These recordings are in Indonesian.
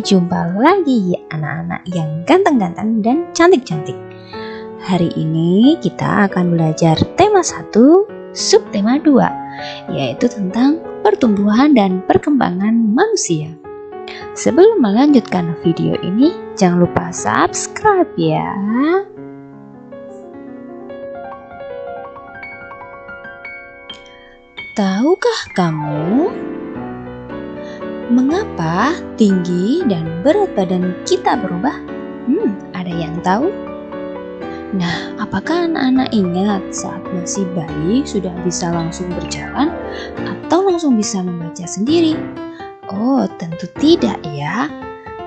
jumpa lagi anak-anak yang ganteng-ganteng dan cantik-cantik. Hari ini kita akan belajar tema 1, subtema 2, yaitu tentang pertumbuhan dan perkembangan manusia. Sebelum melanjutkan video ini, jangan lupa subscribe ya. Tahukah kamu mengapa tinggi dan berat badan kita berubah? Ada yang tahu? Nah, apakah anak-anak ingat saat masih bayi sudah bisa langsung berjalan atau langsung bisa membaca sendiri? Oh, tentu tidak ya.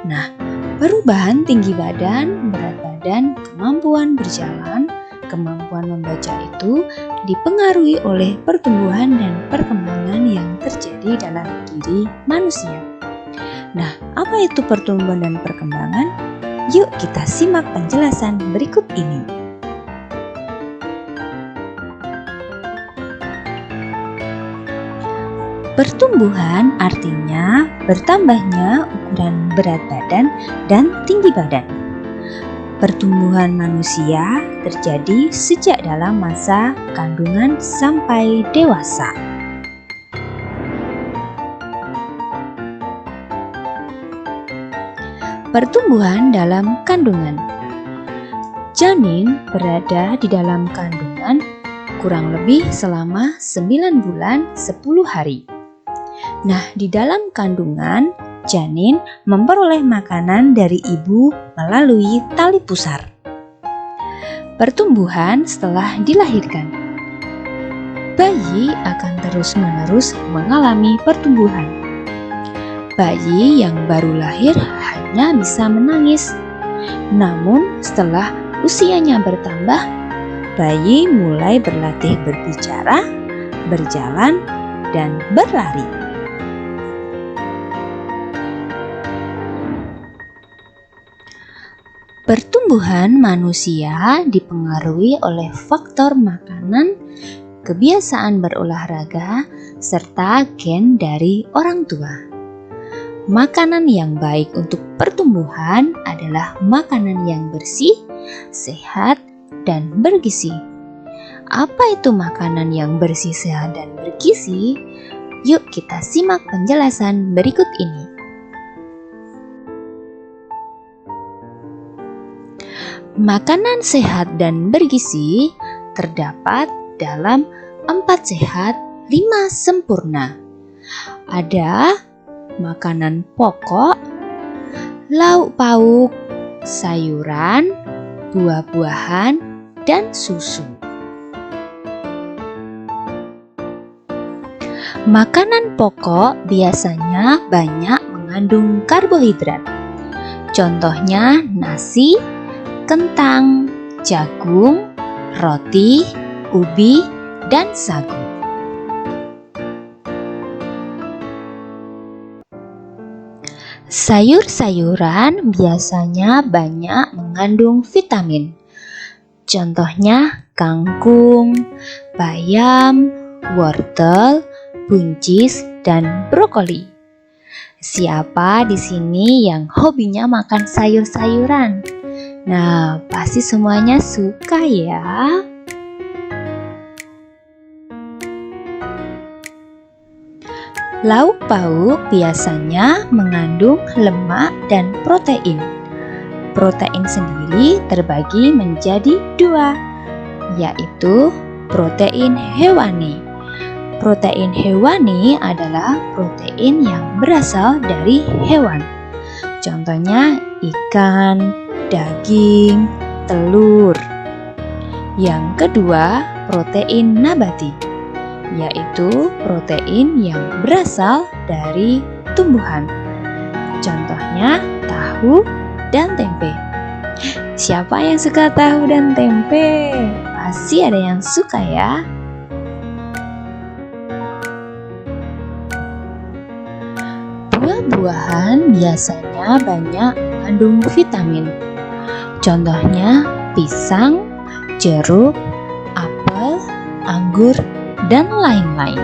Nah, perubahan tinggi badan, berat badan, kemampuan berjalan, kemampuan membaca itu dipengaruhi oleh pertumbuhan dan perkembangan yang terjadi dalam diri manusia. Nah, apa itu pertumbuhan dan perkembangan? Yuk kita simak penjelasan berikut ini. Pertumbuhan artinya bertambahnya ukuran berat badan dan tinggi badan. Pertumbuhan manusia terjadi sejak dalam masa kandungan sampai dewasa. Pertumbuhan dalam kandungan. Janin berada di dalam kandungan kurang lebih selama 9 bulan 10 hari. Nah, di dalam kandungan, janin memperoleh makanan dari ibu melalui tali pusar. Pertumbuhan setelah dilahirkan. Bayi akan terus-menerus mengalami pertumbuhan. Bayi yang baru lahir hanya bisa menangis. Namun, setelah usianya bertambah, bayi mulai berlatih berbicara, berjalan, dan berlari. Pertumbuhan manusia dipengaruhi oleh faktor makanan, kebiasaan berolahraga, serta gen dari orang tua. Makanan yang baik untuk pertumbuhan adalah makanan yang bersih, sehat, dan bergizi. Apa itu makanan yang bersih, sehat, dan bergizi? Yuk kita simak penjelasan berikut ini. Makanan sehat dan bergizi terdapat dalam 4 sehat, 5 sempurna. Ada makanan pokok, lauk pauk, sayuran, buah-buahan, dan susu. Makanan pokok biasanya banyak mengandung karbohidrat. Contohnya nasi, kentang, jagung, roti, ubi, dan sagu. Sayur-sayuran biasanya banyak mengandung vitamin. Contohnya kangkung, bayam, wortel, buncis, dan brokoli. Siapa di sini yang hobinya makan sayur-sayuran? Nah, pasti semuanya suka ya. Lauk pauk biasanya mengandung lemak dan protein. Protein sendiri terbagi menjadi 2, yaitu protein hewani. Protein hewani adalah protein yang berasal dari hewan. Contohnya ikan, daging, telur. Yang kedua, protein nabati, yaitu protein yang berasal dari tumbuhan. Contohnya tahu dan tempe. Siapa yang suka tahu dan tempe? Pasti ada yang suka ya. Buah-buahan biasanya banyak mengandung vitamin. Contohnya pisang, jeruk, apel, anggur, dan lain-lain.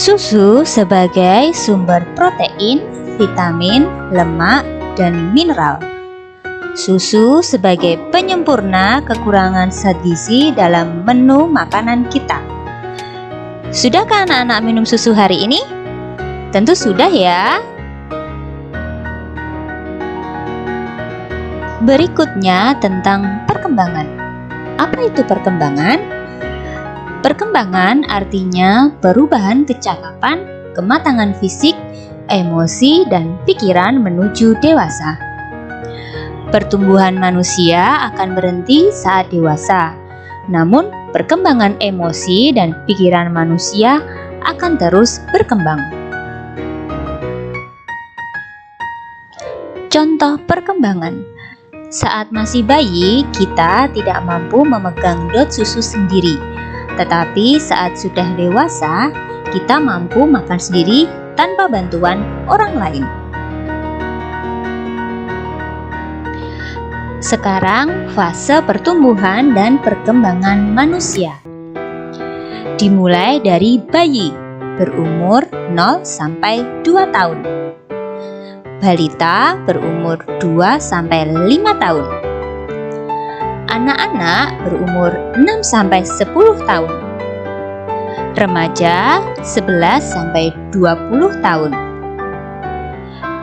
Susu sebagai sumber protein, vitamin, lemak, dan mineral. Susu sebagai penyempurna kekurangan zat gizi dalam menu makanan kita. Sudahkah anak-anak minum susu hari ini? Tentu sudah ya. Berikutnya tentang perkembangan. Apa itu perkembangan? Perkembangan artinya perubahan kecakapan, kematangan fisik, emosi, dan pikiran menuju dewasa. Pertumbuhan manusia akan berhenti saat dewasa, namun perkembangan emosi dan pikiran manusia akan terus berkembang. Contoh perkembangan. Saat masih bayi, kita tidak mampu memegang dot susu sendiri. Tetapi saat sudah dewasa, kita mampu makan sendiri tanpa bantuan orang lain. Sekarang fase pertumbuhan dan perkembangan manusia. Dimulai dari bayi berumur 0 sampai 2 tahun. Balita berumur 2 sampai 5 tahun. Anak-anak berumur 6 sampai 10 tahun. Remaja 11 sampai 20 tahun.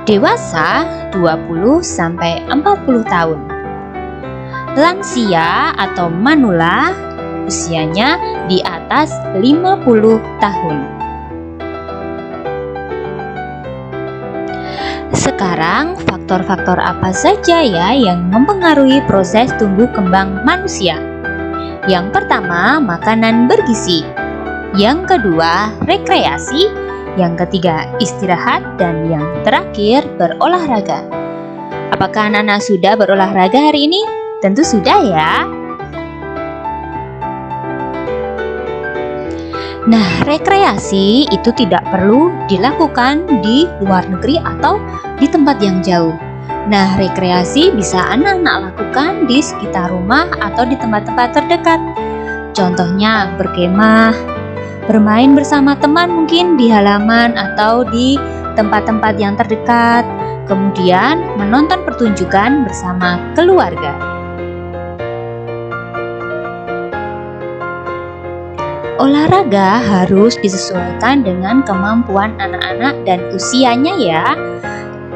Dewasa 20 sampai 40 tahun. Lansia atau manula usianya di atas 50 tahun. Sekarang faktor-faktor apa saja ya yang mempengaruhi proses tumbuh kembang manusia? Yang pertama, makanan bergizi. Yang kedua, rekreasi. Yang ketiga, istirahat. Dan yang terakhir, berolahraga. Apakah anak-anak sudah berolahraga hari ini? Tentu sudah ya. Nah, rekreasi itu tidak perlu dilakukan di luar negeri atau di tempat yang jauh. Nah, rekreasi bisa anak-anak lakukan di sekitar rumah atau di tempat-tempat terdekat. Contohnya berkemah, bermain bersama teman mungkin di halaman atau di tempat-tempat yang terdekat. Kemudian menonton pertunjukan bersama keluarga. Olahraga harus disesuaikan dengan kemampuan anak-anak dan usianya ya.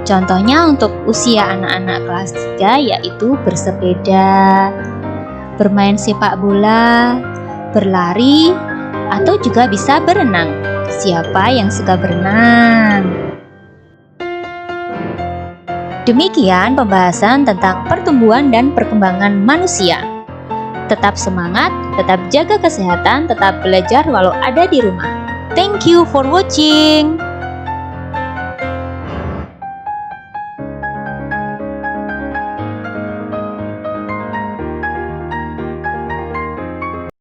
Contohnya untuk usia anak-anak kelas 3 yaitu bersepeda, bermain sepak bola, berlari, atau juga bisa berenang. Siapa yang suka berenang? Demikian pembahasan tentang pertumbuhan dan perkembangan manusia. Tetap semangat, tetap jaga kesehatan, tetap belajar walau ada di rumah. Thank you for watching.